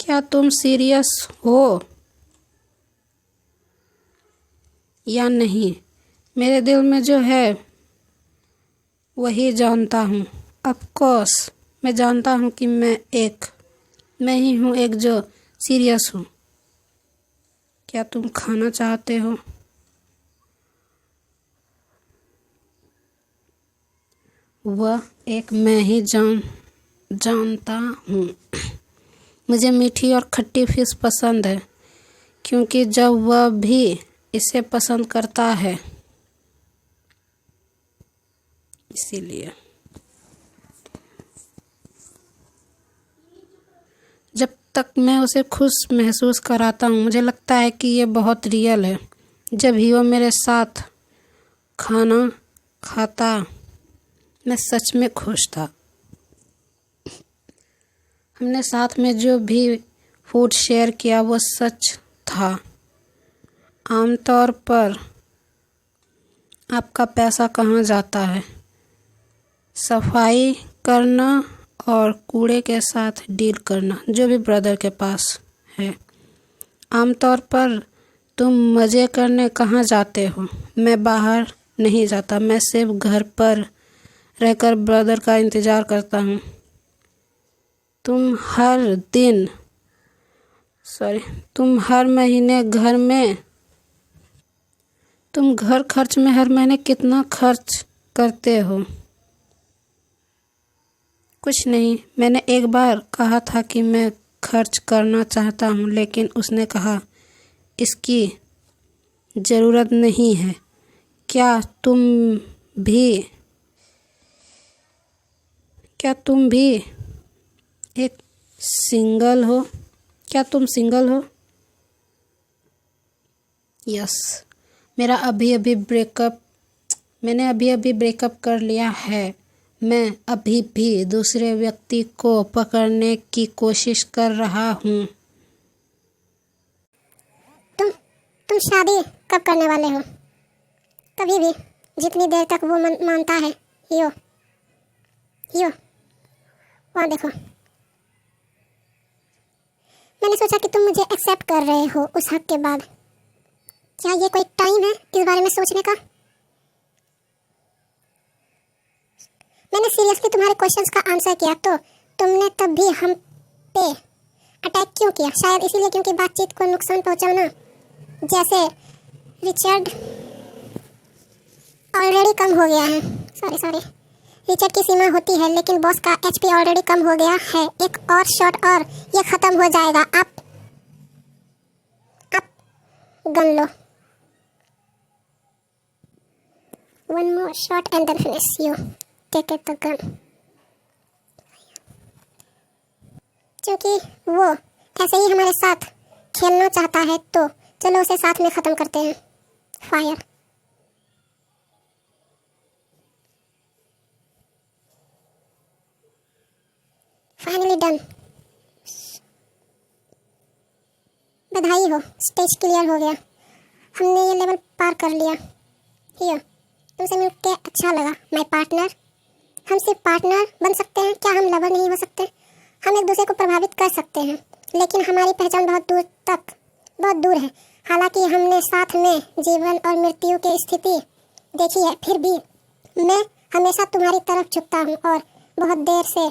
क्या तुम सीरियस हो या नहीं? मेरे दिल में जो है वही जानता हूँ। ऑफ कोर्स मैं जानता हूँ कि मैं ही हूँ एक जो सीरियस हूँ। क्या तुम खाना चाहते हो? वह एक मैं ही जानता हूँ। मुझे मीठी और खट्टी फिश पसंद है क्योंकि जब वह भी इसे पसंद करता है, इसीलिए जब तक मैं उसे खुश महसूस कराता हूँ मुझे लगता है कि ये बहुत रियल है। जब ही वो मेरे साथ खाना खाता मैं सच में खुश था। हमने साथ में जो भी फूड शेयर किया वो सच था। आमतौर पर आपका पैसा कहाँ जाता है? सफाई करना और कूड़े के साथ डील करना, जो भी ब्रदर के पास है। आमतौर पर तुम मज़े करने कहाँ जाते हो? मैं बाहर नहीं जाता, मैं सिर्फ घर पर रहकर ब्रदर का इंतज़ार करता हूँ। तुम हर महीने तुम घर खर्च में हर महीने कितना खर्च करते हो? कुछ नहीं। मैंने एक बार कहा था कि मैं खर्च करना चाहता हूँ, लेकिन उसने कहा इसकी ज़रूरत नहीं है। क्या तुम भी एक सिंगल हो? क्या तुम सिंगल हो? यस। मैंने अभी ब्रेकअप कर लिया है। मैं अभी भी दूसरे व्यक्ति को पकड़ने की कोशिश कर रहा हूँ। तुम शादी कब करने वाले हो? कभी भी, जितनी देर तक वो मानता है। यो वहाँ देखो। मैंने सोचा कि तुम मुझे एक्सेप्ट कर रहे हो उस हक के बाद। क्या ये कोई टाइम है इस बारे में सोचने का? मैंने सीरियसली तुम्हारे क्वेश्चंस का आंसर किया तो तुमने तब भी हम पे अटैक क्यों किया? शायद इसीलिए क्योंकि बातचीत को नुकसान पहुंचाना जैसे रिचर्ड ऑलरेडी कम हो गया है। सॉरी रिचर्ड की सीमा होती है, लेकिन बॉस का एचपी ऑलरेडी कम हो गया है। एक और शॉट और ये खत्म हो जाएगा। आप गन लो। One more shot and then finish you. Take it the gun. क्योंकि वो ऐसे ही हमारे साथ खेलना चाहता है तो चलो उसे साथ में खत्म करते हैं। फायर। Finally done. बधाई हो, स्टेज क्लियर हो गया। हमने ये लेवल पार कर लिया। हियो, तुमसे मिलके अच्छा लगा माय पार्टनर। हम सिर्फ पार्टनर बन सकते हैं, क्या हम लवर नहीं हो सकते? हम एक दूसरे को प्रभावित कर सकते हैं, लेकिन हमारी पहचान बहुत दूर है। हालांकि हमने साथ में जीवन और मृत्यु की स्थिति देखी है, फिर भी मैं हमेशा तुम्हारी तरफ झुकता हूँ और बहुत देर से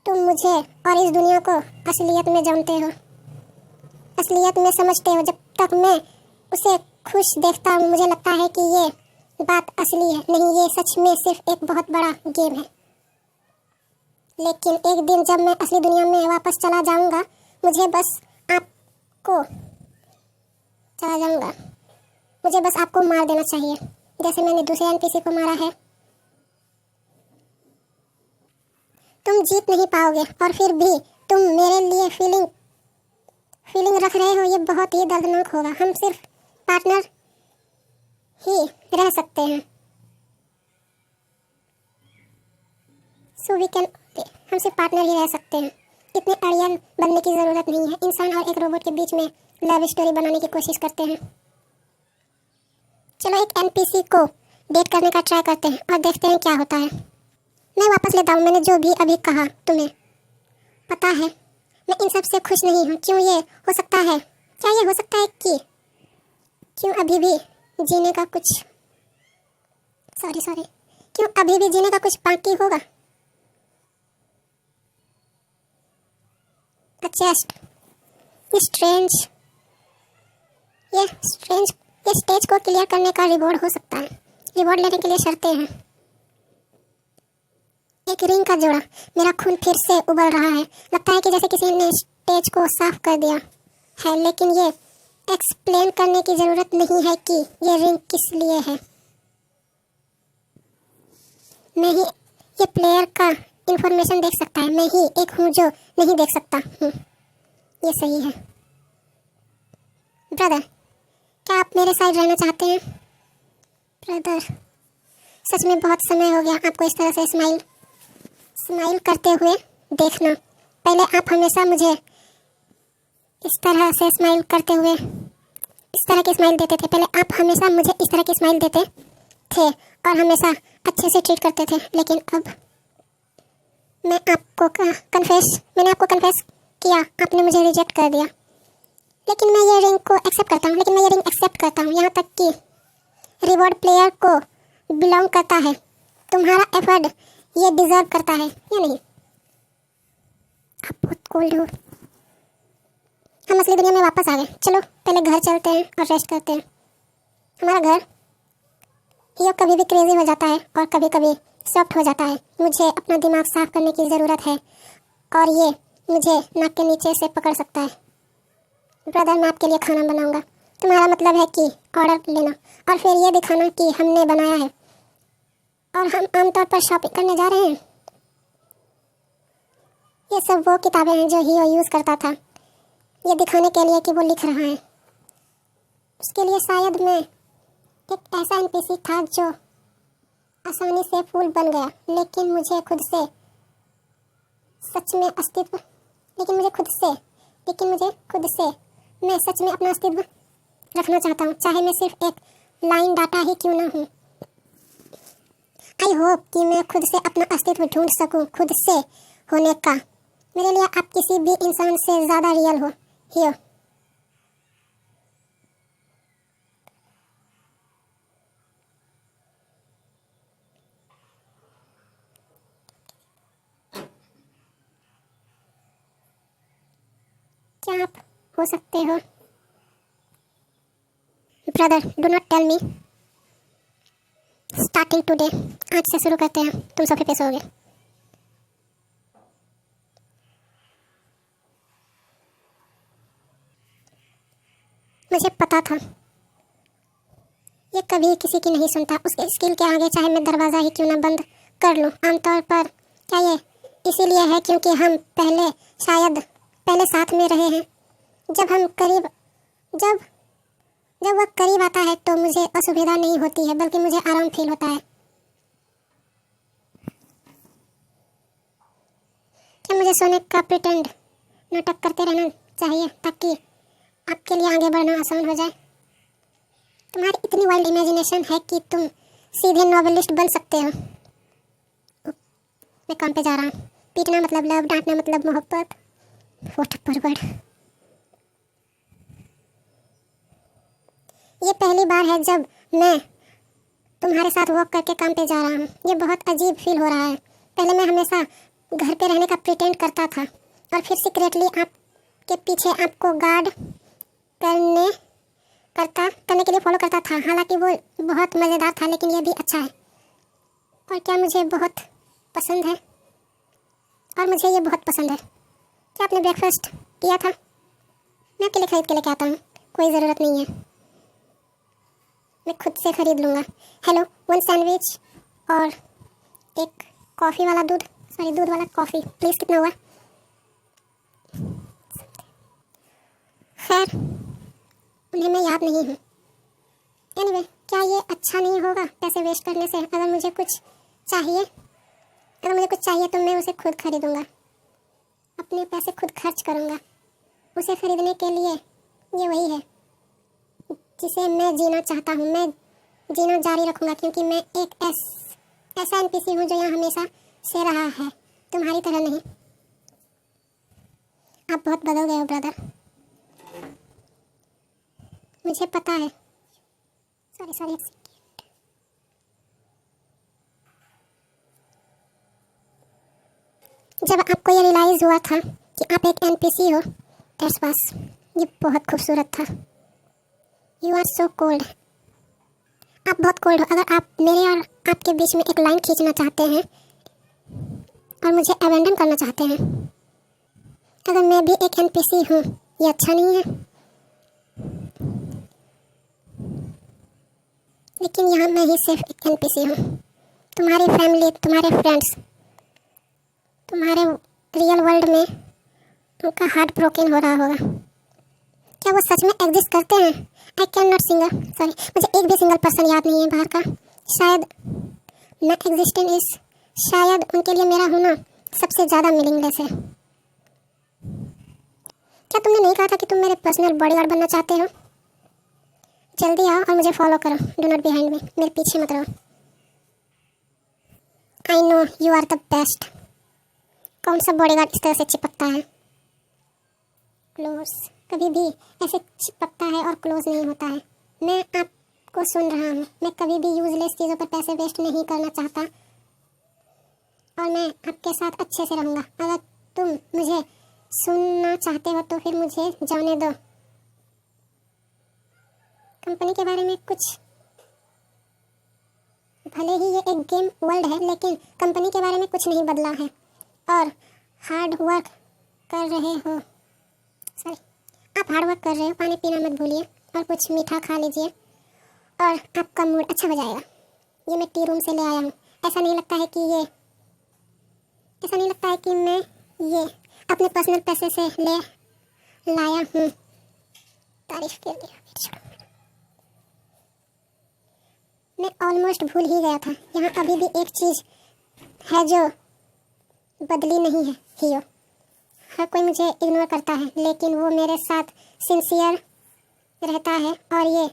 तुम मुझे और इस दुनिया को असलियत में जानते हो, असलियत में समझते हो। जब तक मैं उसे खुश देखता हूँ मुझे लगता है कि ये बात असली है। नहीं, ये सच में सिर्फ एक बहुत बड़ा गेम है। लेकिन एक दिन जब मैं असली दुनिया में वापस चला जाऊंगा मुझे बस आपको मार देना चाहिए, जैसे मैंने दूसरे एनपीसी को मारा है। तुम जीत नहीं पाओगे और फिर भी तुम मेरे लिए फीलिंग रख रहे हो। ये बहुत ही दर्दनाक होगा। हम सिर्फ पार्टनर ही रह सकते हैं। हम सिर्फ पार्टनर ही रह सकते हैं। इतने अड़ियल बनने की ज़रूरत नहीं है। इंसान और एक रोबोट के बीच में लव स्टोरी बनाने की कोशिश करते हैं। चलो एक एनपीसी को डेट करने का ट्राई करते हैं और देखते हैं क्या होता है। मैं वापस लेता हूँ मैंने जो भी अभी कहा। तुम्हें पता है मैं इन सब से खुश नहीं हूँ। क्यों ये हो सकता है? क्या ये हो सकता है कि क्यों अभी भी जीने का कुछ क्यों अभी भी जीने का कुछ बाकी होगा? जस्ट ये स्टेज को क्लियर करने का रिवॉर्ड हो सकता है। रिवॉर्ड लेने के लिए शर्तें हैं। एक रिंग का जोड़ा। मेरा खून फिर से उबल रहा है। लगता है कि जैसे किसी ने स्टेज को साफ कर दिया है, लेकिन ये एक्सप्लेन करने की जरूरत नहीं है कि ये रिंग किस लिए है। मैं ही ये प्लेयर का इंफॉर्मेशन देख सकता है। मैं ही एक हूँ जो नहीं देख सकता हूँ। ये सही है। ब्रदर, क्या आप मेरे साइड रहना चाहते हैं? ब्रदर, सच में बहुत समय हो गया आपको इस तरह से स्माइल करते हुए देखना। पहले आप हमेशा मुझे इस तरह से स्माइल करते हुए इस तरह की स्माइल देते थे। पहले आप हमेशा मुझे इस तरह की स्माइल देते थे और हमेशा अच्छे से ट्रीट करते थे, लेकिन अब मैंने आपको कन्फेस किया, आपने मुझे रिजेक्ट कर दिया। लेकिन मैं ये रिंग को एक्सेप्ट करता हूँ, यहाँ तक कि रिवॉर्ड प्लेयर को बिलोंग करता है। तुम्हारा एफर्ट ये डिजर्व करता है या नहीं? आप बहुत कोल्ड हो। हम असली दुनिया में वापस आ गए। चलो पहले घर चलते हैं और रेस्ट करते हैं। हमारा घर ये कभी भी क्रेजी हो जाता है और कभी कभी सॉफ्ट हो जाता है। मुझे अपना दिमाग साफ करने की ज़रूरत है और ये मुझे नाक के नीचे से पकड़ सकता है। ब्रदर, मैं आपके लिए खाना बनाऊंगा। तुम्हारा मतलब है कि ऑर्डर लेना और फिर ये दिखाना कि हमने बनाया है और हम आमतौर पर शॉपिंग करने जा रहे हैं। ये सब वो किताबें हैं जो हीरो यूज़ करता था, ये दिखाने के लिए कि वो लिख रहा है। उसके लिए शायद मैं एक ऐसा एनपीसी था जो आसानी से फूल बन गया, लेकिन मुझे खुद से मैं सच में अपना अस्तित्व रखना चाहता हूँ, चाहे मैं सिर्फ एक लाइन डाटा ही क्यों ना हूँ। आई होप कि मैं खुद से अपना अस्तित्व ढूंढ सकूँ। खुद से होने का मेरे लिए आप किसी भी इंसान से ज़्यादा रियल हो। हियो, क्या आप हो सकते हो? Brother, do not tell me. Starting today, आज से शुरू करते हैं। तुम सोफे पे सोओगे। मुझे पता था ये कभी किसी की नहीं सुनता। उसके स्किल के आगे चाहे मैं दरवाज़ा ही क्यों ना बंद कर लूँ। आमतौर पर क्या ये इसीलिए है क्योंकि हम पहले साथ में रहे हैं। जब वह करीब आता है तो मुझे असुविधा नहीं होती है, बल्कि मुझे आराम फील होता है। क्या मुझे सोने का प्रिटेंड नाटक करते रहना चाहिए ताकि आपके लिए आगे बढ़ना आसान हो जाए? तुम्हारी इतनी वाइल्ड इमेजिनेशन है कि तुम सीधे नॉवेलिस्ट बन सकते हो। मैं काम पे जा रहा हूँ। पीटना मतलब लव, डांटना मतलब मोहब्बत। व्हाट परवर्ड। ये पहली बार है जब मैं तुम्हारे साथ वॉक करके काम पे जा रहा हूँ। ये बहुत अजीब फील हो रहा है। पहले मैं हमेशा घर पे रहने का प्रिटेंड करता था और फिर सीक्रेटली आपके पीछे आपको गार्ड करने के लिए फॉलो करता था। हालांकि वो बहुत मज़ेदार था, लेकिन ये भी अच्छा है। और क्या मुझे बहुत पसंद है और मुझे ये बहुत पसंद है। क्या आपने ब्रेकफास्ट किया था? मैं आपके लिए खरीद के लेके आता हूँ। कोई ज़रूरत नहीं है, मैं खुद से खरीद लूँगा। हेलो, 1 सैंडविच और एक दूध वाला कॉफ़ी प्लीज़। कितना हुआ? खैर, उन्हें मैं याद नहीं हूँ। एनीवे, क्या ये अच्छा नहीं होगा पैसे वेस्ट करने से? अगर मुझे कुछ चाहिए तो मैं उसे खुद खरीदूँगा। अपने पैसे खुद खर्च करूँगा। उसे खरीदने के लिए ये वही है जिसे मैं जीना चाहता हूँ। मैं जीना जारी रखूँगा क्योंकि मैं एक ऐसा एनपीसी हूँ जो यहाँ हमेशा से रहा है, तुम्हारी तरह नहीं। आप बहुत बदल गए हो ब्रदर, मुझे पता है। सॉरी जब आपको ये रियलाइज़ हुआ था कि आप एक एनपीसी हो, दैट्स बस, ये बहुत खूबसूरत था। यू आर सो कोल्ड, आप बहुत कोल्ड हो। अगर आप मेरे और आपके बीच में एक लाइन खींचना चाहते हैं और मुझे अबैंडन करना चाहते हैं, अगर मैं भी एक एनपीसी हूँ, ये अच्छा नहीं है। लेकिन यहाँ मैं ही सिर्फ एक एनपीसी हूँ। तुम्हारी फैमिली, तुम्हारे फ्रेंड्स, तुम्हारे रियल वर्ल्ड में उनका हार्ट ब्रोकन हो रहा होगा। क्या वो सच में एग्जिस्ट करते हैं? आई कैन नॉट मुझे एक भी सिंगल पर्सन याद नहीं है बाहर का। शायद मैं एग्जिस्टेंट इस, शायद उनके लिए मेरा होना सबसे ज़्यादा मीनिंगलेस है। क्या तुमने नहीं कहा था कि तुम मेरे पर्सनल बॉडीगार्ड बनना चाहते हो? जल्दी आओ और मुझे फॉलो करो, डू नॉट बिहाइंड मी, मेरे पीछे मत रहो। I know you are the best. कौन सा बॉडीगार्ड इस तरह से चिपकता है? क्लोज कभी भी ऐसे चिपकता है और क्लोज नहीं होता है। मैं आपको सुन रहा हूँ, मैं कभी भी यूजलेस चीज़ों पर पैसे वेस्ट नहीं करना चाहता और मैं आपके साथ अच्छे से रहूँगा। अगर तुम मुझे सुनना चाहते हो तो फिर मुझे जाने दो। कंपनी के बारे में कुछ, भले ही ये एक गेम वर्ल्ड है, लेकिन कंपनी के बारे में कुछ नहीं बदला है और हार्ड वर्क कर रहे हो। आप हार्ड वर्क कर रहे हो, पानी पीना मत भूलिए और कुछ मीठा खा लीजिए और आपका मूड अच्छा हो जाएगा। ये मैं टी रूम से ले आया हूँ। ऐसा नहीं लगता है कि मैं ये अपने पर्सनल पैसे से ले लाया हूँ। तारीफ के लिए मैं ऑलमोस्ट भूल ही गया था। यहाँ अभी भी एक चीज़ है जो बदली नहीं है, हियो। हर कोई मुझे इग्नोर करता है, लेकिन वो मेरे साथ सिंसियर रहता है और ये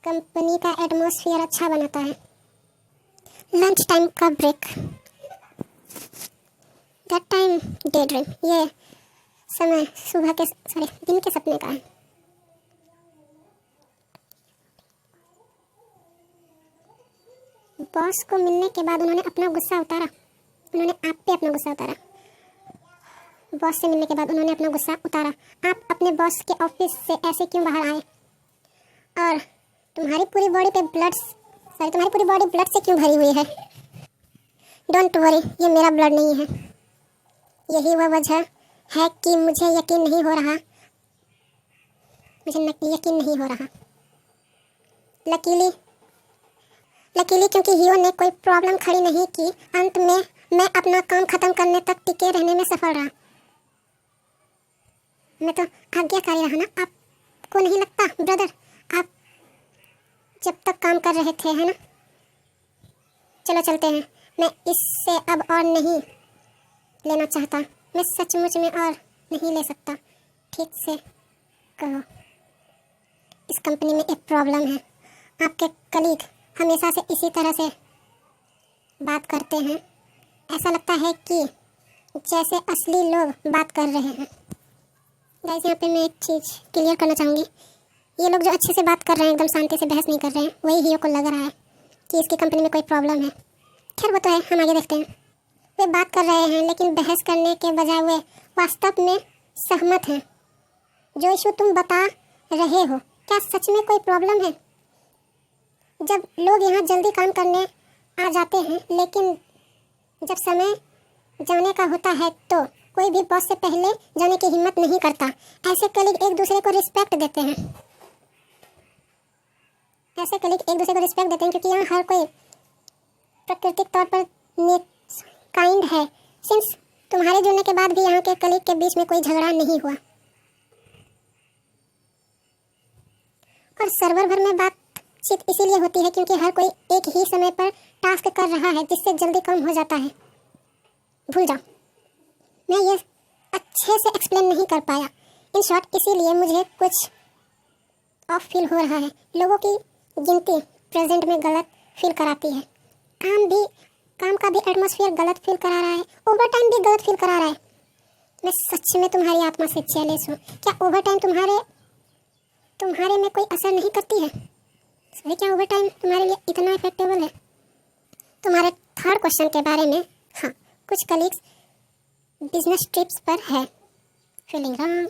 कंपनी का एटमॉस्फेयर अच्छा बनाता है। लंच टाइम का break, that time day dream, ये समय दिन के सपने का है। बॉस को मिलने के बाद उन्होंने अपना गुस्सा उतारा, उन्होंने आप पे अपना गुस्सा उतारा। बॉस से मिलने के बाद उन्होंने अपना गुस्सा उतारा। आप अपने बॉस के ऑफिस से ऐसे क्यों बाहर आए? और तुम्हारी पूरी बॉडी ब्लड से क्यों भरी हुई है? डोंट वरी, ये मेरा ब्लड नहीं है। यही वह वजह है कि मुझे यकीन नहीं हो रहा। लकीली क्योंकि हियो ने कोई प्रॉब्लम खड़ी नहीं की। अंत में मैं अपना काम खत्म करने तक टिके रहने में सफल रहा। मैं तो आज्ञाकारी रहा ना। आपको नहीं लगता ब्रदर, आप जब तक काम कर रहे थे, है ना? चलो चलते हैं, मैं इससे अब और नहीं लेना चाहता। मैं सचमुच में और नहीं ले सकता। ठीक से कहो, इस कंपनी में एक प्रॉब्लम है। आपके कलीग हमेशा से इसी तरह से बात करते हैं। ऐसा लगता है कि जैसे असली लोग बात कर रहे हैं। गाइस, यहाँ पे मैं एक चीज़ क्लियर करना चाहूँगी। ये लोग जो अच्छे से बात कर रहे हैं, एकदम शांति से बहस नहीं कर रहे हैं, वही हियो को लग रहा है कि इसकी कंपनी में कोई प्रॉब्लम है। खैर वो तो है, हम आगे देखते हैं। वे बात कर रहे हैं लेकिन बहस करने के बजाय वे वास्तव में सहमत हैं। जो इशू तुम बता रहे हो, क्या सच में कोई प्रॉब्लम है? जब लोग यहाँ जल्दी काम करने आ जाते हैं, लेकिन जब समय जाने का होता है तो कोई भी बॉस से पहले जाने की हिम्मत नहीं करता। ऐसे कलीग एक दूसरे को रिस्पेक्ट देते हैं। क्योंकि यहाँ हर कोई प्राकृतिक तौर पर काइंड है। सिंस तुम्हारे जुड़ने के बाद भी यहाँ के कलीग के बीच में कोई झगड़ा नहीं हुआ। और सर्वर भर में बातचीत इसीलिए होती है क्योंकि हर कोई एक ही समय पर टास्क कर रहा है, जिससे जल्दी कम हो जाता है। भूल जाओ, मैं ये अच्छे से एक्सप्लेन नहीं कर पाया। इन शॉर्ट, इसीलिए मुझे कुछ ऑफ फील हो रहा है। लोगों की गिनती प्रेजेंट में गलत फील कराती है। काम का भी एटमॉस्फेयर गलत फील करा रहा है। ओवर टाइम भी गलत फील करा रहा है। मैं सच में तुम्हारी आत्मा से जेलस हूँ। क्या ओवर टाइम तुम्हारे में कोई असर नहीं करती है? सही, क्या ओवर टाइम तुम्हारे लिए इतना इफेक्टेबल है? तुम्हारे थर्ड क्वेश्चन के बारे में, हाँ, कुछ कलीग्स बिजनेस ट्रिप्स पर है। Feeling wrong.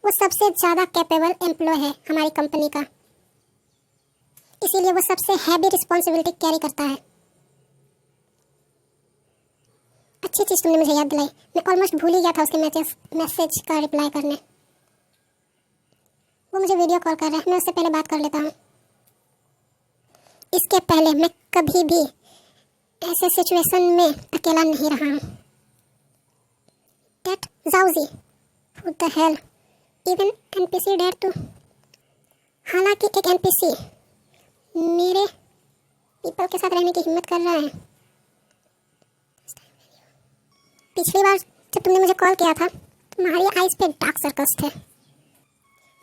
वो सबसे ज़्यादा कैपेबल एम्प्लॉय है हमारी कंपनी का, इसीलिए वो सबसे हैवी रिस्पॉन्सिबिलिटी कैरी करता है। अच्छी चीज़ तुमने मुझे याद दिलाई। मैं ऑलमोस्ट भूल ही गया था उसके मैसेज का रिप्लाई करने। वो मुझे वीडियो कॉल कर रहा है, मैं उससे पहले बात कर लेता हूँ। इसके पहले मैं कभी भी ऐसे सिचुएशन में अकेला नहीं रहा हूँ। That Zauzi, who the hell, even NPC dare to। हालांकि एक NPC मेरे पीपल के साथ रहने की हिम्मत कर रहा है। पिछली बार जब तुमने मुझे कॉल किया था, तुम्हारी आईज पे डार्क सर्कल्स थे।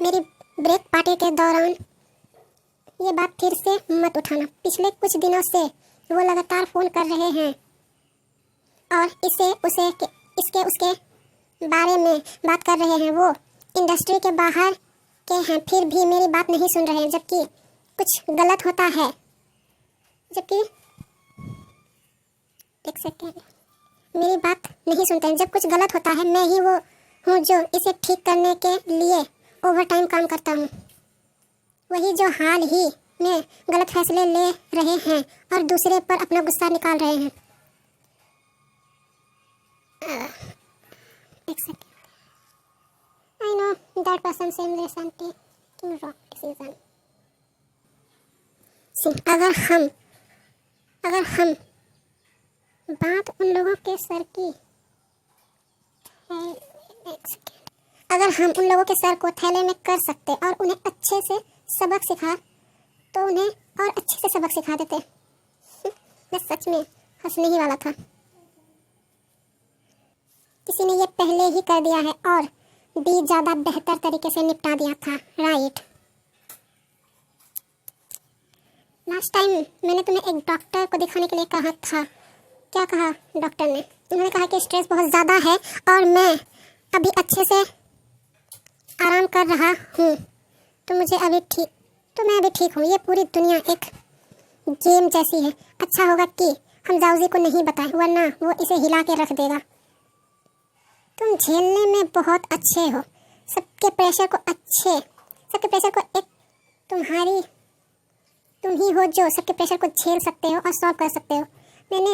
मेरी ब्रेक पार्टी के दौरान ये बात फिर से मत उठाना। पिछले कुछ दिनों से वो लगातार फ़ोन कर रहे हैं और इसके उसके बारे में बात कर रहे हैं। वो इंडस्ट्री के बाहर के हैं, फिर भी मेरी बात नहीं सुन रहे हैं, जबकि कुछ गलत होता है। एक सेकेंड, मेरी बात नहीं सुनते हैं। जब कुछ गलत होता है, मैं ही वो हूँ जो इसे ठीक करने के लिए ओवर टाइम काम करता हूँ। वही जो हाल ही में गलत फैसले ले रहे हैं और दूसरे पर अपना गुस्सा निकाल रहे हैं। एक second, I know that person same recently to wrong decision. अगर हम बात उन लोगों के सर की, अगर हम उन लोगों के सर को थैले में कर सकते और उन्हें अच्छे से सबक सिखा, तो उन्हें और अच्छे से सबक सिखा देते। मैं सच में हंसने ही वाला था। किसी ने ये पहले ही कर दिया है और भी ज़्यादा बेहतर तरीके से निपटा दिया था, राइट? लास्ट टाइम मैंने तुम्हें एक डॉक्टर को दिखाने के लिए कहा था। क्या कहा डॉक्टर ने? उन्होंने कहा कि स्ट्रेस बहुत ज़्यादा है और मैं अभी अच्छे से आराम कर रहा हूँ, तो मैं अभी ठीक हूँ। ये पूरी दुनिया एक गेम जैसी है। अच्छा होगा कि हम जाउजी को नहीं बताएं, वरना वो इसे हिला के रख देगा। तुम झेलने में बहुत अच्छे हो। सबके प्रेशर को एक तुम ही हो जो सबके प्रेशर को झेल सकते हो और सॉल्व कर सकते हो। मैंने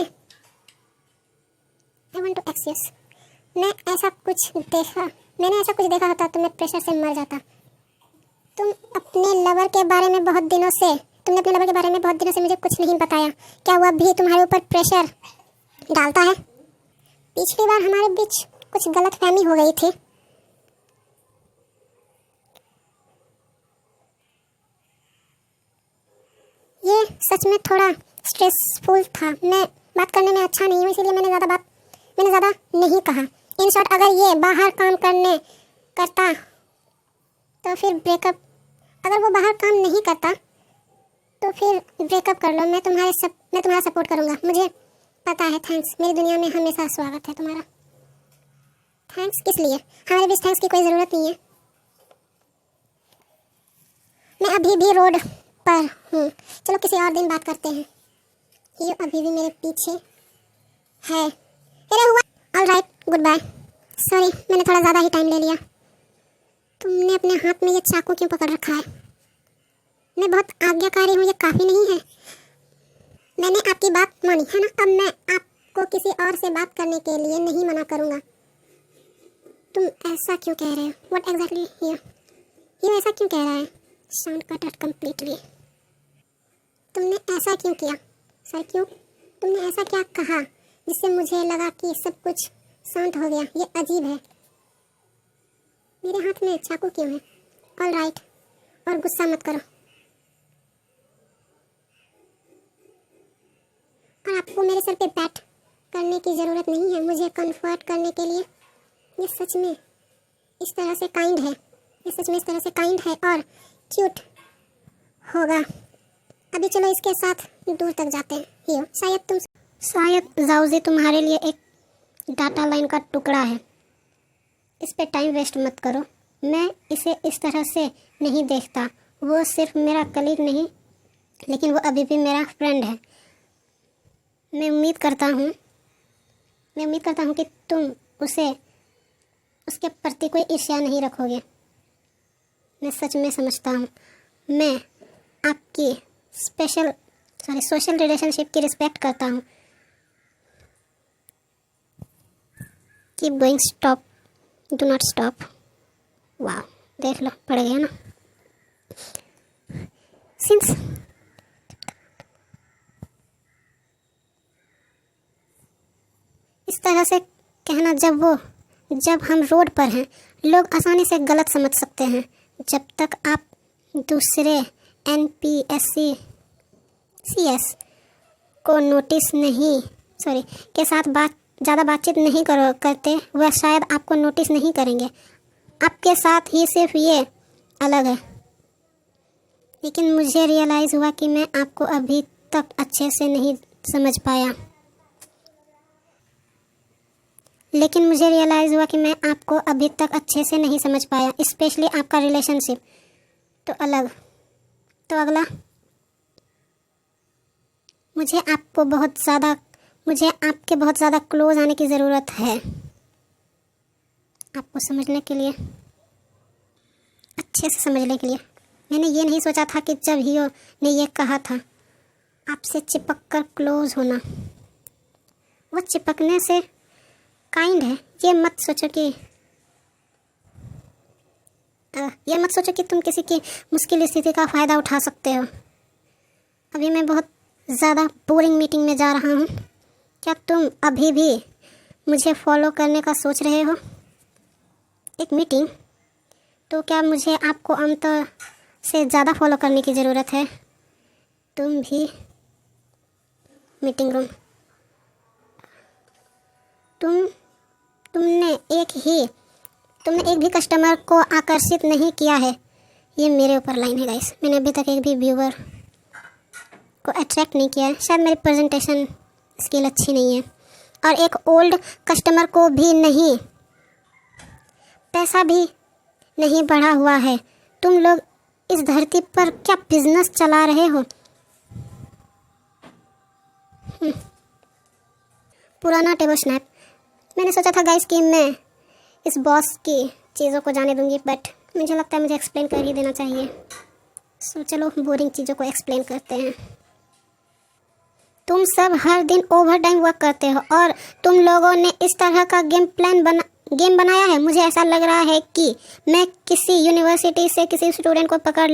ऐसा कुछ देखा होता तो मैं प्रेशर से मर जाता। तुमने अपने लवर के बारे में बहुत दिनों से मुझे कुछ नहीं बताया। क्या वो भी तुम्हारे ऊपर प्रेशर डालता है? पिछली बार हमारे बीच कुछ गलतफहमी हो गई थी। ये सच में थोड़ा स्ट्रेसफुल था। मैं बात करने में अच्छा नहीं हूँ, इसीलिए मैंने ज़्यादा नहीं कहा। इन शॉर्ट, अगर वो बाहर काम नहीं करता तो फिर ब्रेकअप कर लो। मैं तुम्हारा सपोर्ट करूँगा। मुझे पता है। थैंक्स। मेरी दुनिया में हमेशा स्वागत है तुम्हारा। थैंक्स किस लिए? हमारे बीच थैंक्स की कोई ज़रूरत नहीं है। मैं अभी भी रोड पर हूँ। चलो किसी और दिन बात करते हैं। ये अभी भी मेरे पीछे है। Alright, good bye. सॉरी, मैंने थोड़ा ज़्यादा ही टाइम ले लिया। तुमने अपने हाथ में ये चाकू क्यों पकड़ रखा है? मैं बहुत आज्ञाकारी हूँ, ये काफ़ी नहीं है? मैंने आपकी बात मानी है ना? अब मैं आपको किसी और से बात करने के लिए नहीं मना करूँगा। तुम ऐसा क्यों कह रहे हो? व्हाट एग्जैक्टली ये ऐसा क्यों कह रहा है? Sound cut out completely. तुमने ऐसा क्यों किया? सर क्यों? तुमने ऐसा क्या कहा जिससे मुझे लगा कि सब कुछ शांत हो गया? ये अजीब है। मेरे हाथ में चाकू क्यों है? ऑलराइट, और गुस्सा मत करो। और आपको मेरे सर पे बैट करने की ज़रूरत नहीं है मुझे कंफर्ट करने के लिए। ये सच में इस तरह से काइंड है और क्यूट होगा। अभी चलो इसके साथ दूर तक जाते हैं। शायद जाउजी तुम्हारे लिए एक डाटा लाइन का टुकड़ा है। इस पे टाइम वेस्ट मत करो। मैं इसे इस तरह से नहीं देखता। वो सिर्फ मेरा कलीग नहीं, लेकिन वो अभी भी मेरा फ्रेंड है। मैं उम्मीद करता हूँ कि तुम उसके प्रति कोई ईर्ष्या नहीं रखोगे। मैं सच में समझता हूँ। मैं आपकी सोशल रिलेशनशिप की रिस्पेक्ट करता हूँ। Keep going, stop, do not stop. वाह, देख लो, पड़ गया ना। सिंस इस तरह से कहना, जब हम रोड पर हैं, लोग आसानी से गलत समझ सकते हैं। जब तक आप दूसरे एनपीएससी सीएस को के साथ ज़्यादा बातचीत नहीं करते, वह शायद आपको नोटिस नहीं करेंगे। आपके साथ ही सिर्फ ये अलग है। लेकिन मुझे रियलाइज़ हुआ कि मैं आपको अभी तक अच्छे से नहीं समझ पाया। स्पेशली आपका रिलेशनशिप। तो अगला मुझे आपके बहुत ज़्यादा क्लोज आने की ज़रूरत है, आपको समझने के लिए, अच्छे से समझने के लिए। मैंने ये नहीं सोचा था कि जब हियो ने ये कहा था आपसे चिपक कर क्लोज होना, वो चिपकने से काइंड है। ये मत सोचो कि तुम किसी की मुश्किल स्थिति का फ़ायदा उठा सकते हो। अभी मैं बहुत ज़्यादा बोरिंग मीटिंग में जा रहा हूँ। क्या तुम अभी भी मुझे फॉलो करने का सोच रहे हो? एक मीटिंग? तो क्या मुझे आपको आमतौर से ज़्यादा फॉलो करने की ज़रूरत है? तुम भी मीटिंग रूम। तुमने एक भी कस्टमर को आकर्षित नहीं किया है। ये मेरे ऊपर लाइन है गाइस। मैंने अभी तक एक भी व्यूअर को अट्रैक्ट नहीं किया है। शायद मेरी प्रेजेंटेशन स्किल अच्छी नहीं है, और एक ओल्ड कस्टमर को भी नहीं। पैसा भी नहीं बढ़ा हुआ है। तुम लोग इस धरती पर क्या बिजनेस चला रहे हो? पुराना टेबल स्नैप। मैंने सोचा था गाइस कि मैं इस बॉस की चीज़ों को जाने दूंगी, बट मुझे लगता है मुझे एक्सप्लेन कर ही देना चाहिए। सो चलो बोरिंग चीज़ों को एक्सप्लेन करते हैं। तुम सब हर दिन ओवर टाइम वर्क करते हो, और तुम लोगों ने इस तरह का गेम बनाया है। मुझे ऐसा लग रहा है कि मैं किसी यूनिवर्सिटी से किसी स्टूडेंट को पकड़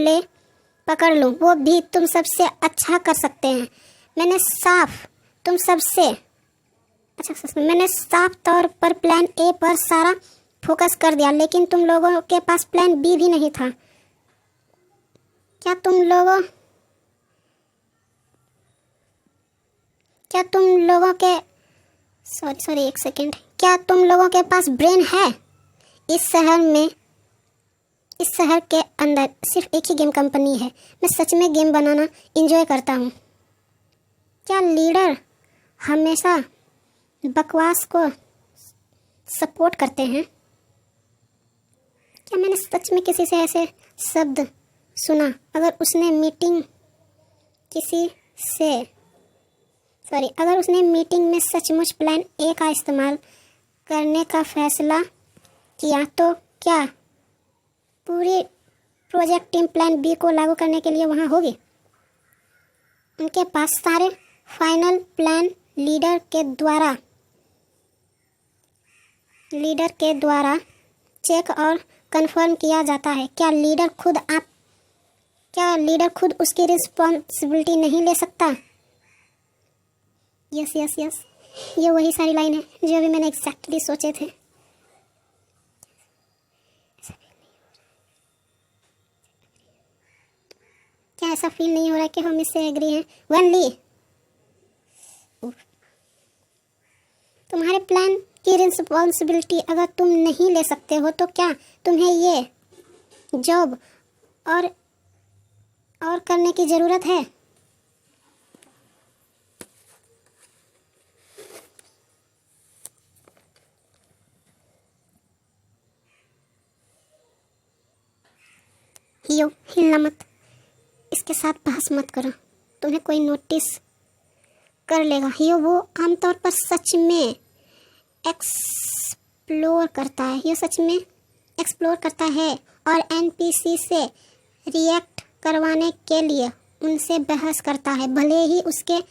लूँ, वो भी तुम सबसे अच्छा कर सकते हैं। मैंने साफ तौर पर प्लान ए पर सारा फोकस कर दिया, लेकिन तुम लोगों के पास प्लान बी भी नहीं था। क्या तुम लोगों के पास ब्रेन है? इस शहर के अंदर सिर्फ एक ही गेम कंपनी है। मैं सच में गेम बनाना एंजॉय करता हूँ। क्या लीडर हमेशा बकवास को सपोर्ट करते हैं? क्या मैंने सच में किसी से ऐसे शब्द सुना? अगर उसने मीटिंग में सचमुच प्लान ए का इस्तेमाल करने का फैसला किया, तो क्या पूरी प्रोजेक्ट टीम प्लान बी को लागू करने के लिए वहाँ होगी? उनके पास सारे फाइनल प्लान लीडर के द्वारा चेक और कंफर्म किया जाता है। क्या लीडर खुद उसकी रिस्पॉन्सिबिलिटी नहीं ले सकता? यस। ये वही सारी लाइन है जो अभी मैंने एग्जैक्टली सोचे थे। क्या ऐसा फील नहीं हो रहा कि हम इससे एग्री हैं? वनली तुम्हारे प्लान की रिस्पॉन्सिबिलिटी अगर तुम नहीं ले सकते हो, तो क्या तुम्हें ये जॉब और करने की ज़रूरत है? हियो, हिलना मत, इसके साथ बहस मत करो, तुम्हें कोई नोटिस कर लेगा। हियो वो आमतौर पर सच में एक्सप्लोर करता है, ये सच में एक्सप्लोर करता है और एनपीसी से रिएक्ट करवाने के लिए उनसे बहस करता है, भले ही उसे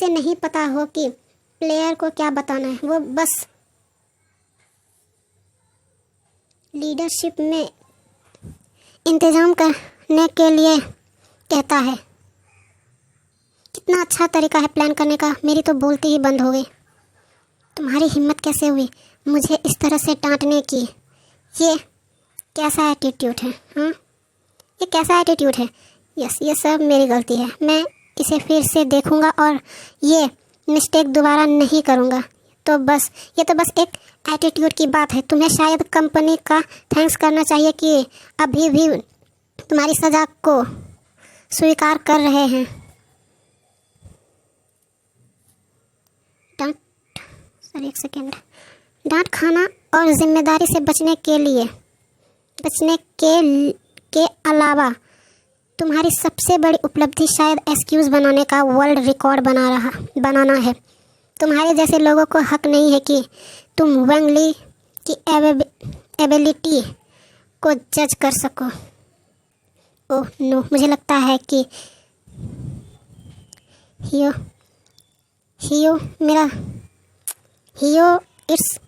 नहीं पता हो कि प्लेयर को क्या बताना है। वो बस लीडरशिप में इंतजाम करने के लिए कहता है। कितना अच्छा तरीका है प्लान करने का, मेरी तो बोलती ही बंद हो गई। तुम्हारी हिम्मत कैसे हुई मुझे इस तरह से डांटने की? ये कैसा एटीट्यूड है? हाँ, ये कैसा एटीट्यूड है? यस, ये सब मेरी गलती है, मैं इसे फिर से देखूंगा और ये मिस्टेक दोबारा नहीं करूंगा। तो बस ये तो बस एक एटीट्यूड की बात है। तुम्हें शायद कंपनी का थैंक्स करना चाहिए कि अभी भी तुम्हारी सजा को स्वीकार कर रहे हैं। एक सेकेंड। डांट खाना और जिम्मेदारी से बचने के अलावा तुम्हारी सबसे बड़ी उपलब्धि शायद एक्सक्यूज बनाने का वर्ल्ड रिकॉर्ड बनाना है। तुम्हारे जैसे लोगों को हक नहीं है कि तुम वेंग ली की एबिलिटी को जज कर सको। ओह नो, मुझे लगता है कि इट्स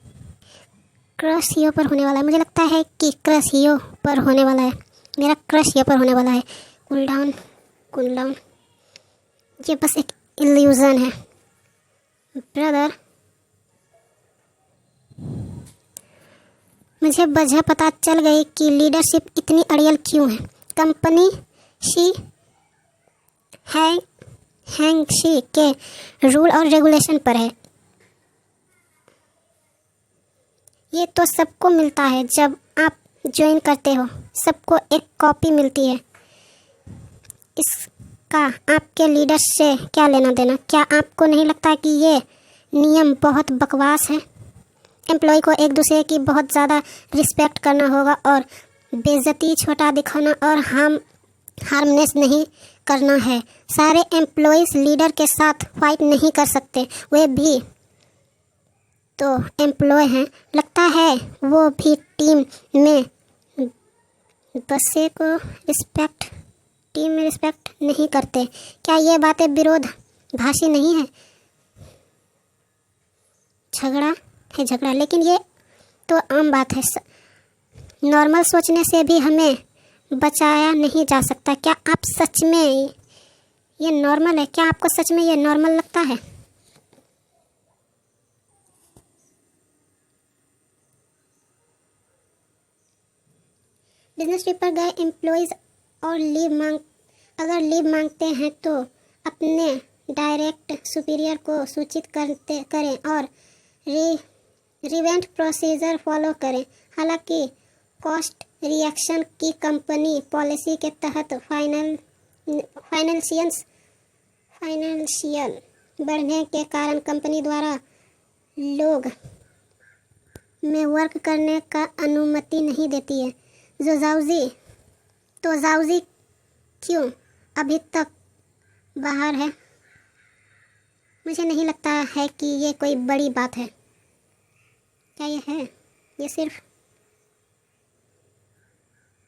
क्रश हियो पर होने वाला है। मुझे लगता है कि क्रश हियो पर होने वाला है। मेरा क्रश हियो पर होने वाला है। Cool down. ये बस एक इल्यूजन है ब्रदर। मुझे वजह पता चल गई कि लीडरशिप इतनी अड़ियल क्यों है। कंपनी हैंगशी के रूल और रेगुलेशन पर है। ये तो सबको मिलता है जब आप ज्वाइन करते हो, सबको एक कॉपी मिलती है। इसका आपके लीडर से क्या लेना देना? क्या आपको नहीं लगता कि ये नियम बहुत बकवास है? एम्प्लॉय को एक दूसरे की बहुत ज़्यादा रिस्पेक्ट करना होगा और बेइज्जती, छोटा दिखाना और हार्मनेस नहीं करना है। सारे एम्प्लॉयज़ लीडर के साथ फाइट नहीं कर सकते, वे भी तो एम्प्लॉय हैं। लगता है वो भी टीम में रिस्पेक्ट नहीं करते। क्या ये बातें विरोधाभासी नहीं है? झगड़ा, लेकिन ये तो आम बात है। नॉर्मल सोचने से भी हमें बचाया नहीं जा सकता। क्या आप सच में ये नॉर्मल है? क्या आपको सच में ये नॉर्मल लगता है? बिजनेस ट्रिप पर गए एम्प्लॉयज़ और अगर लीव मांगते हैं तो अपने डायरेक्ट सुपीरियर को सूचित करें और रिवेंट प्रोसीजर फॉलो करें। हालांकि कॉस्ट रिएक्शन की कंपनी पॉलिसी के तहत फाइनेंशियल बढ़ने के कारण कंपनी द्वारा लोग में वर्क करने का अनुमति नहीं देती है। जाउजी क्यों अभी तक बाहर है? मुझे नहीं लगता है कि ये कोई बड़ी बात है। क्या ये है? ये सिर्फ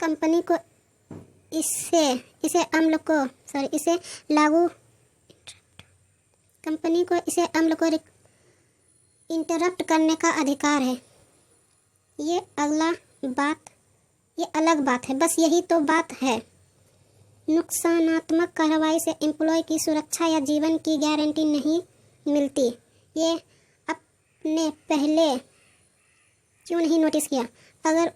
कंपनी को इसे इंटरप्ट करने का अधिकार है। ये अलग बात है। बस यही तो बात है। नुकसानात्मक कार्रवाई से एम्प्लॉय की सुरक्षा या जीवन की गारंटी नहीं मिलती। ये आपने पहले क्यों नहीं नोटिस किया? अगर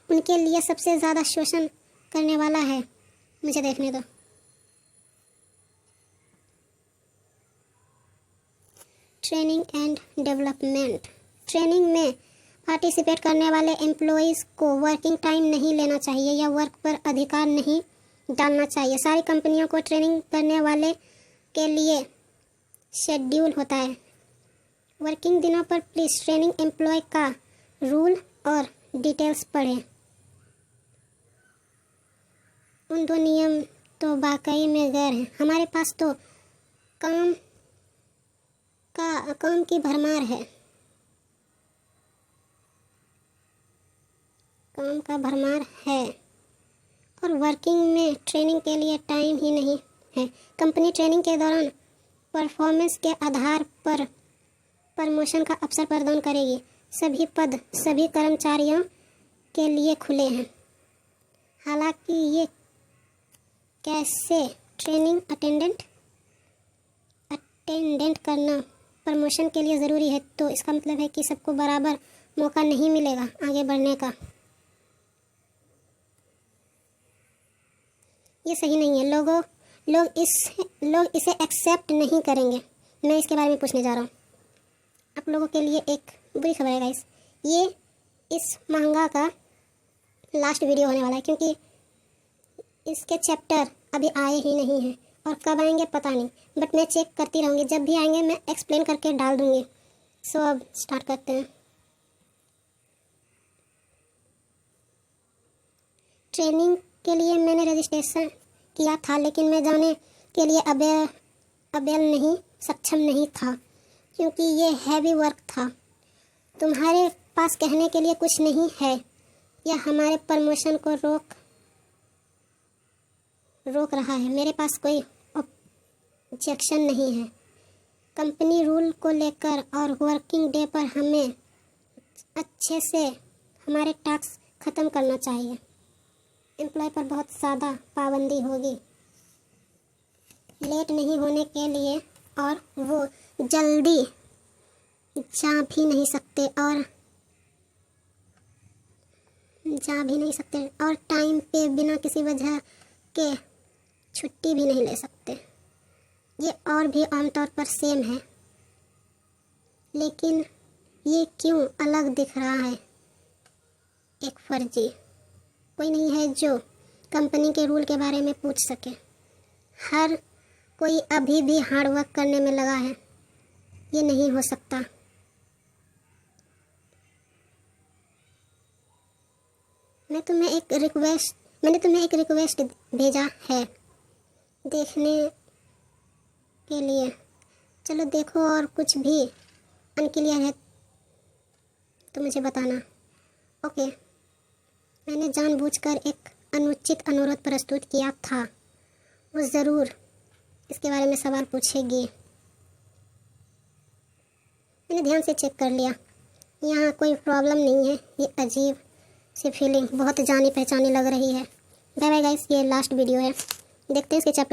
उनके लिए सबसे ज़्यादा शोषण करने वाला है। मुझे देखने दो। Training and development. ट्रेनिंग में पार्टिसिपेट करने वाले एम्प्लॉयज़ को वर्किंग टाइम नहीं लेना चाहिए या वर्क पर अधिकार नहीं डालना चाहिए। सारी कंपनियों को ट्रेनिंग करने वाले के लिए शेड्यूल होता है। वर्किंग दिनों पर प्लीज़ ट्रेनिंग एम्प्लॉय का रूल और डिटेल्स पढ़ें। उन दो नियम तो वाकई में गैर हैं। हमारे पास तो काम की भरमार है। काम का भरमार है और वर्किंग में ट्रेनिंग के लिए टाइम ही नहीं है। कंपनी ट्रेनिंग के दौरान परफॉर्मेंस के आधार पर प्रमोशन का अवसर प्रदान करेगी। सभी पद सभी कर्मचारियों के लिए खुले हैं। हालांकि ये कैसे ट्रेनिंग अटेंडेंट करना प्रमोशन के लिए ज़रूरी है, तो इसका मतलब है कि सबको बराबर मौका नहीं मिलेगा आगे बढ़ने का। ये सही नहीं है। लोग इसे एक्सेप्ट नहीं करेंगे। मैं इसके बारे में पूछने जा रहा हूँ। आप लोगों के लिए एक बुरी खबर है गाइस। ये इस महंगा का लास्ट वीडियो होने वाला है, क्योंकि इसके चैप्टर अभी आए ही नहीं हैं और कब आएंगे पता नहीं, बट मैं चेक करती रहूँगी। जब भी आएंगे मैं एक्सप्लेन करके डाल दूँगी। सो अब स्टार्ट करते हैं। ट्रेनिंग के लिए मैंने रजिस्ट्रेशन किया था, लेकिन मैं जाने के लिए सक्षम नहीं था, क्योंकि ये हैवी वर्क था। तुम्हारे पास कहने के लिए कुछ नहीं है या हमारे प्रमोशन को रोक रहा है। मेरे पास कोई ऑब्जेक्शन नहीं है। कंपनी रूल को लेकर और वर्किंग डे पर हमें अच्छे से हमारे टास्क ख़त्म करना चाहिए। एम्प्लॉय पर बहुत ज़्यादा पाबंदी होगी लेट नहीं होने के लिए, और वो जल्दी जा भी नहीं सकते और टाइम पे बिना किसी वजह के छुट्टी भी नहीं ले सकते। ये और भी आमतौर पर सेम है, लेकिन ये क्यों अलग दिख रहा है? एक फर्जी कोई नहीं है जो कंपनी के रूल के बारे में पूछ सके। हर कोई अभी भी हार्ड वर्क करने में लगा है। ये नहीं हो सकता। मैंने तुम्हें एक रिक्वेस्ट भेजा है देखने के लिए। चलो देखो, और कुछ भी अनक्लियर है तो मुझे बताना। ओके। मैंने जानबूझकर एक अनुचित अनुरोध प्रस्तुत किया था। वो ज़रूर इसके बारे में सवाल पूछेगी। मैंने ध्यान से चेक कर लिया। यहाँ कोई प्रॉब्लम नहीं है। ये अजीब सी फीलिंग बहुत जानी पहचानी लग रही है। बाय बाय गाइस, ये लास्ट वीडियो है। देखते हैं इसके चैप्टर